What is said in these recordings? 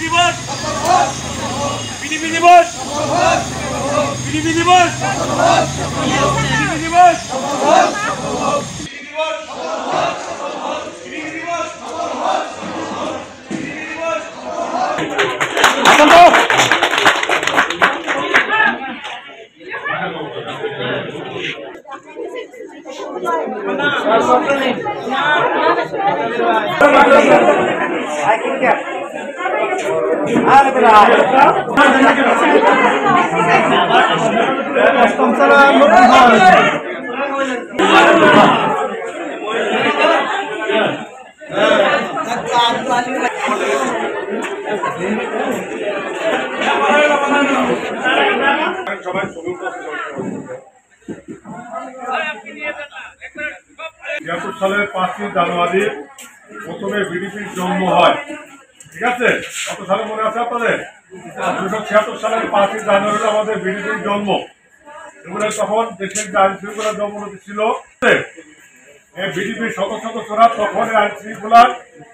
দিবস পিডিপি দিবস পিডিপি দিবস পিডিপি দিবস সালের 5ই জানুয়ারি প্রথমে বিডিপির জন্ম হয়। ঠিক আছে, কত সালে মনে আছে আপনাদের? 1976 সালের 5ই জানুয়ারি আমাদের বিডিপির জন্ম। এগুলো তখন দেশের যে আইন শৃঙ্খলার অবনতি ছিল, বিডিপির সদস্যরা তখন আইন শৃঙ্খলার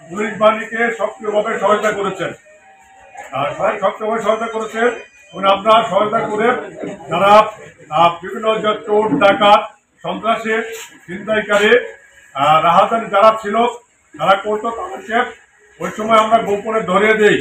পুলিশ বাহিনীকে সক্রিয়ভাবে সহায়তা করেছেন। সক্রিয়ভাবে সহায়তা করেছেন এবং আমরা সহায়তা করে যারা বিভিন্ন চোর ডাকাত সন্ত্রাসী ছিনতাইকারী রাহাজানি যারা ছিল তারা করতো, তাদেরকে ওই সময় আমরা গোপনে ধরিয়ে দিই।